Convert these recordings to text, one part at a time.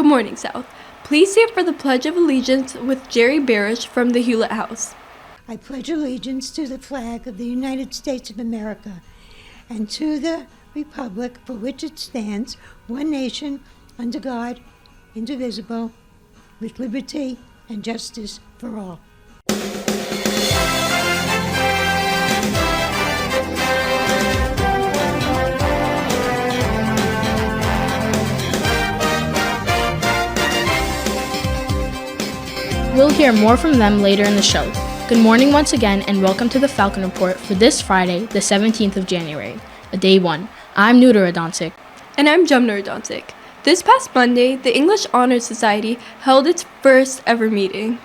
Good morning, South. Please stand for the Pledge of Allegiance with Jerry Barish from the Huet House. I pledge allegiance to the flag of the United States of America and to the republic for which it stands, one nation, under God, indivisible, with liberty and justice for all. We'll hear more from them later in the show. Good morning once again, and welcome to the Falcon Report for this Friday, the 17th of January, day 1. I'm Nudra Adonsic. And I'm Jumna Adonsic. This past Monday, the English Honor Society held its first ever meeting.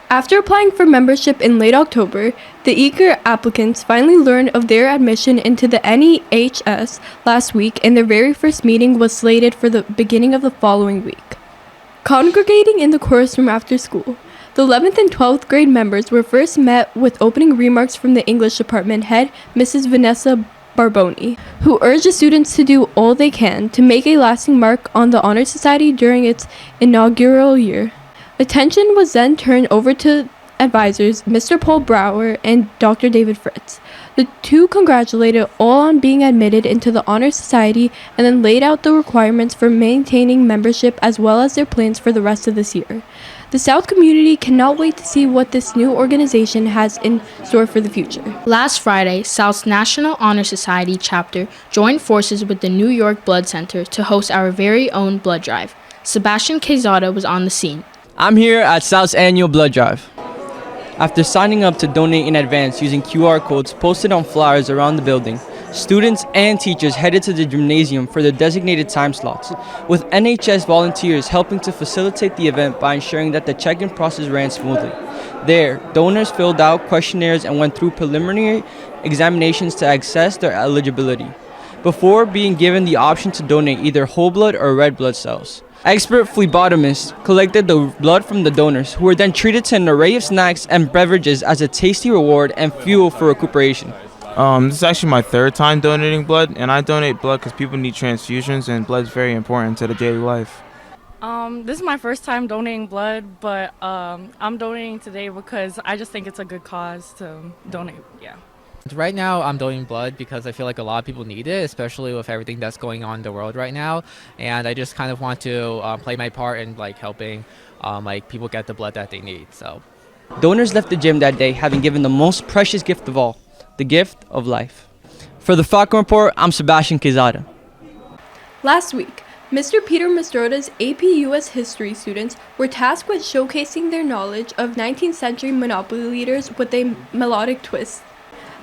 After applying for membership in late October, the eager applicants finally learned of their admission into the NEHS last week, and their very first meeting was slated for the beginning of the following week. Congregating in the chorus room after school, the 11th and 12th grade members were first met with opening remarks from the English department head, Mrs. Vanessa Barboni, who urged the students to do all they can to make a lasting mark on the Honor Society during its inaugural year. Attention was then turned over to advisors Mr. Paul Brower and Dr. David Fritz. The two congratulated all on being admitted into the Honor Society and then laid out the requirements for maintaining membership as well as their plans for the rest of this year. The South community cannot wait to see what this new organization has in store for the future. Last Friday, South's National Honor Society chapter joined forces with the New York Blood Center to host our very own blood drive. Sebastian Quezada was on the scene. I'm here at South's annual blood drive. After signing up to donate in advance using QR codes posted on flyers around the building, students and teachers headed to the gymnasium for their designated time slots, with NHS volunteers helping to facilitate the event by ensuring that the check-in process ran smoothly. There, donors filled out questionnaires and went through preliminary examinations to assess their eligibility, before being given the option to donate either whole blood or red blood cells. Expert phlebotomists collected the blood from the donors, who were then treated to an array of snacks and beverages as a tasty reward and fuel for recuperation. This is actually my third time donating blood, and I donate blood because people need transfusions, and blood is very important to the daily life. This is my first time donating blood, but I'm donating today because I just think it's a good cause to donate, yeah. Right now, I'm donating blood because I feel like a lot of people need it, especially with everything that's going on in the world right now. And I just kind of want to play my part in helping people get the blood that they need. So, Donors left the gym that day having given the most precious gift of all, the gift of life. For the Falcon Report, I'm Sebastian Quezada. Last week, Mr. Peter Mastroda's AP US History students were tasked with showcasing their knowledge of 19th century Monopoly leaders with a melodic twist.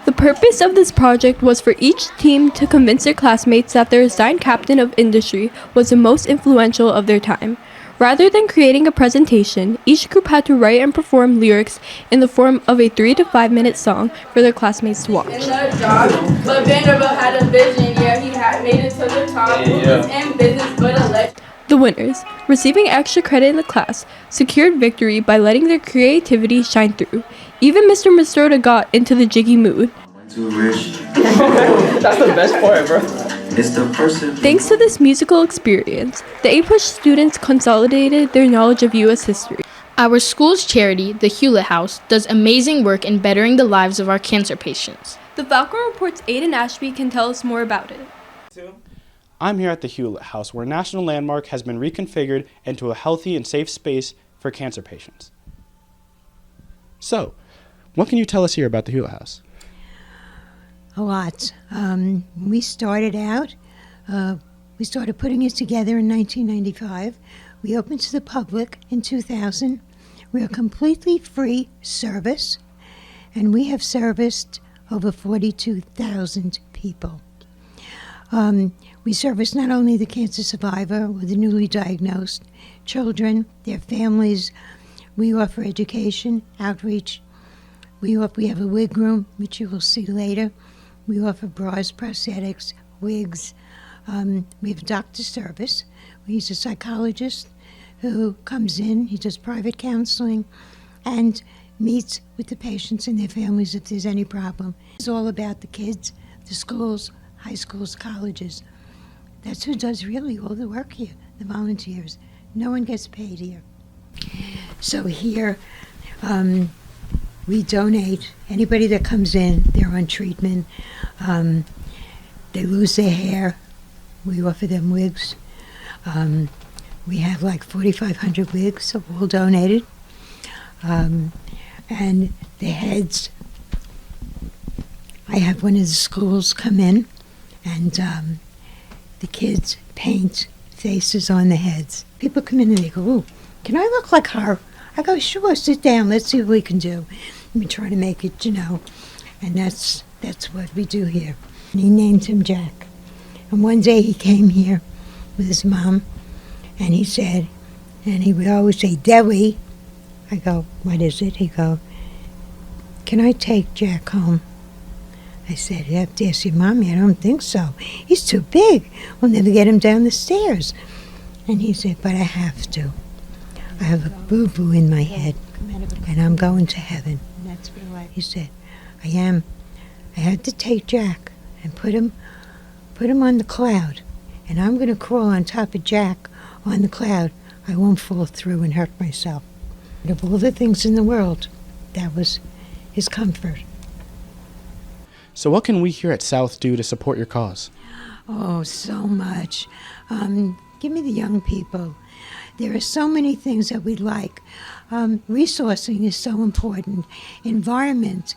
The purpose of this project was for each team to convince their classmates that their assigned captain of industry was the most influential of their time. Rather than creating a presentation, each group had to write and perform lyrics in the form of a 3 to 5 minute song for their classmates to watch. In the job, but Vanderbilt had a vision, yeah, he had made it to the top. In business, but elect. The winners, receiving extra credit in the class, secured victory by letting their creativity shine through. Even Mr. Mastroda got into the jiggy mood. Too rich. That's the best part, bro. It's the person. Thanks to this musical experience, the APUSH students consolidated their knowledge of U.S. history. Our school's charity, the Huet House, does amazing work in bettering the lives of our cancer patients. The Falcon Report's Aiden Ashby can tell us more about it. I'm here at the Huet House, where a national landmark has been reconfigured into a healthy and safe space for cancer patients. So, what can you tell us here about the Huet House? A lot. We started putting it together in 1995. We opened to the public in 2000. We're a completely free service, and we have serviced over 42,000 people. We service not only the cancer survivor or the newly diagnosed, children, their families. We offer education, outreach. We have a wig room, which you will see later. We offer bras, prosthetics, wigs. We have doctor service. He's a psychologist who comes in. He does private counseling and meets with the patients and their families if there's any problem. It's all about the kids, the schools, high schools, colleges. That's who does really all the work here, the volunteers. No one gets paid here. So here, we donate. Anybody that comes in, they're on treatment. They lose their hair. We offer them wigs. We have like 4,500 wigs, all donated. And the heads, I have one of the schools come in, and the kids paint faces on the heads. People come in and they go, "Ooh, can I look like her?" I go, "Sure, sit down, let's see what we can do." And we try to make it, and that's what we do here. And he named him Jack. And one day he came here with his mom, and he said, and he would always say, "Debbie." I go, "What is it?" He go, "Can I take Jack home?" I said, "You have to ask your mommy." "I don't think so. He's too big. We'll never get him down the stairs." And he said, "But I have to. I have a boo-boo in my head, and I'm going to heaven." He said, I had to take Jack and put him on the cloud, and I'm going to crawl on top of Jack on the cloud. I won't fall through and hurt myself." Of all the things in the world, that was his comfort. So what can we here at South do to support your cause? Oh, so much. Give me the young people. There are so many things that we'd like. Resourcing is so important. Environment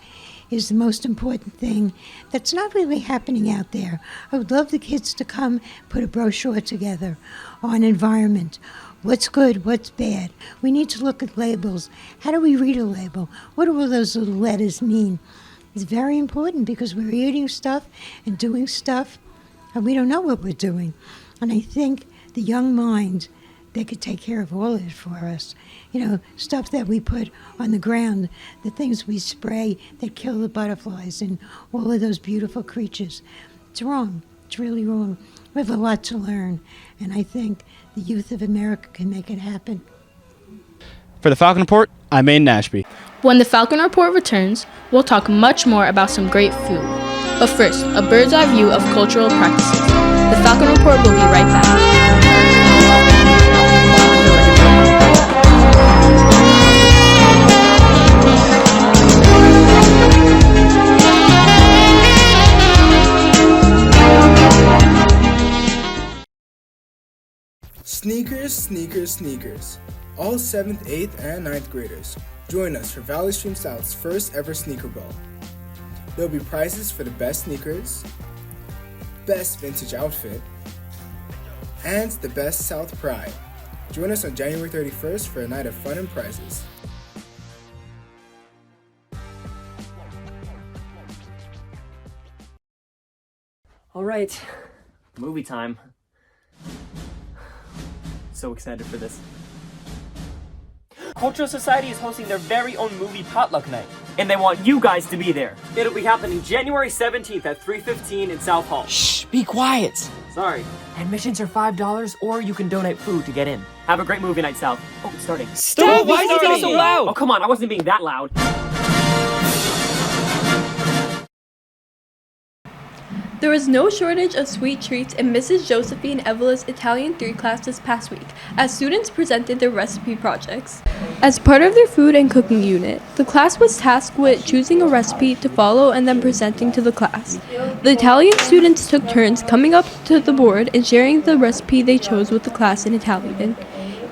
is the most important thing that's not really happening out there. I would love the kids to come put a brochure together on environment. What's good, what's bad? We need to look at labels. How do we read a label? What do all those little letters mean? It's very important because we're eating stuff and doing stuff and we don't know what we're doing. And I think the young mind, they could take care of all of it for us. Stuff that we put on the ground, the things we spray that kill the butterflies and all of those beautiful creatures. It's wrong. It's really wrong. We have a lot to learn, and I think the youth of America can make it happen. For the Falcon Report, I'm Aiden Ashby. When the Falcon Report returns, we'll talk much more about some great food. But first, a bird's eye view of cultural practices. The Falcon Report will be right back. Sneakers, sneakers, sneakers. All 7th, 8th, and 9th graders, join us for Valley Stream South's first ever sneaker ball. There will be prizes for the best sneakers, best vintage outfit, and the best South pride. Join us on January 31st for a night of fun and prizes. All right, movie time. So excited for this. Cultural Society is hosting their very own movie potluck night, and they want you guys to be there. It'll be happening January 17th at 3:15 in South Hall. Shh, be quiet. Sorry. Admissions are $5, or you can donate food to get in. Have a great movie night, South. Oh, it's starting. Stop! Why is it being so loud? Oh, come on, I wasn't being that loud. There was no shortage of sweet treats in Mrs. Josephine Evela's Italian 3 class this past week, as students presented their recipe projects. As part of their food and cooking unit, the class was tasked with choosing a recipe to follow and then presenting to the class. The Italian students took turns coming up to the board and sharing the recipe they chose with the class in Italian.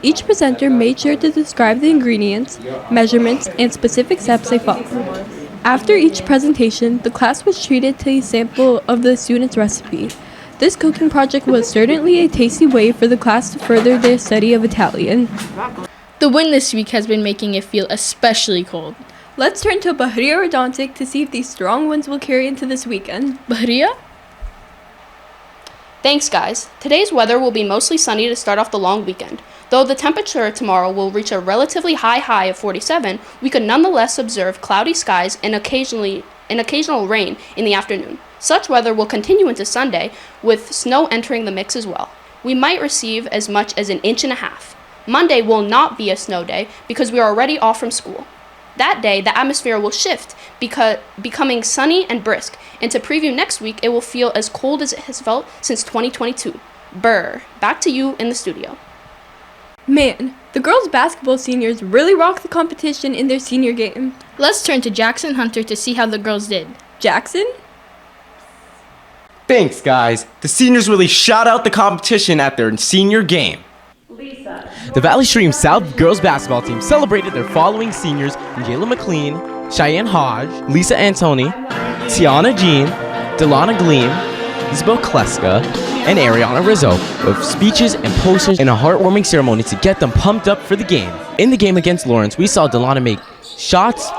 Each presenter made sure to describe the ingredients, measurements, and specific steps they followed. After each presentation, the class was treated to a sample of the student's recipe. This cooking project was certainly a tasty way for the class to further their study of Italian. The wind this week has been making it feel especially cold. Let's turn to Bahria Rodontic to see if these strong winds will carry into this weekend. Bahria? Thanks, guys. Today's weather will be mostly sunny to start off the long weekend. Though the temperature tomorrow will reach a relatively high of 47, we could nonetheless observe cloudy skies and occasional rain in the afternoon. Such weather will continue into Sunday, with snow entering the mix as well. We might receive as much as 1.5 inches. Monday will not be a snow day because we are already off from school. That day, the atmosphere will shift, becoming sunny and brisk, and to preview next week, it will feel as cold as it has felt since 2022. Brr. Back to you in the studio. Man, the girls' basketball seniors really rocked the competition in their senior game. Let's turn to Jackson Hunter to see how the girls did. Jackson? Thanks, guys. The seniors really shot out the competition at their senior game. The Valley Stream South girls basketball team celebrated their following seniors: Jayla McLean, Cheyenne Hodge, Lisa Antoni, Tiana Jean, Delana Gleam, Isabel Kleska, and Ariana Rizzo, with speeches and posters and a heartwarming ceremony to get them pumped up for the game. In the game against Lawrence, we saw Delana make shots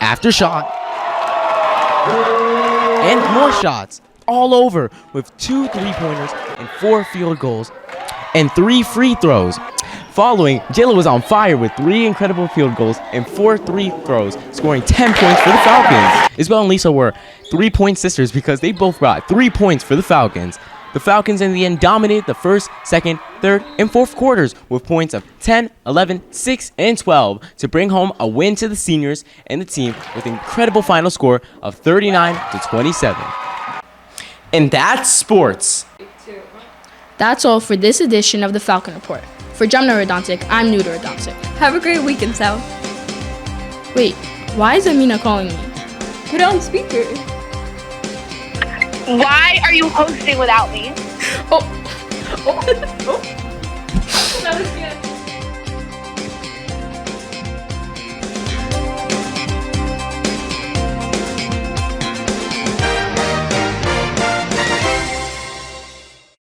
after shot and more shots all over, with 2 3-pointers and 4 field goals and 3 free throws. Following, Jayla was on fire with 3 incredible field goals and 4 free throws, scoring 10 points for the Falcons. Isabel and Lisa were 3-point sisters because they both brought 3 points for the Falcons. The Falcons in the end dominated the first, second, third, and fourth quarters with points of 10, 11, 6, and 12 to bring home a win to the seniors and the team with an incredible final score of 39-27. And that's sports. That's all for this edition of the Falcon Report. For Jumna Radontic, I'm Nuda Radontic. Have a great weekend, South. Wait, why is Amina calling me? Put it on speaker. Why are you hosting without me? Oh.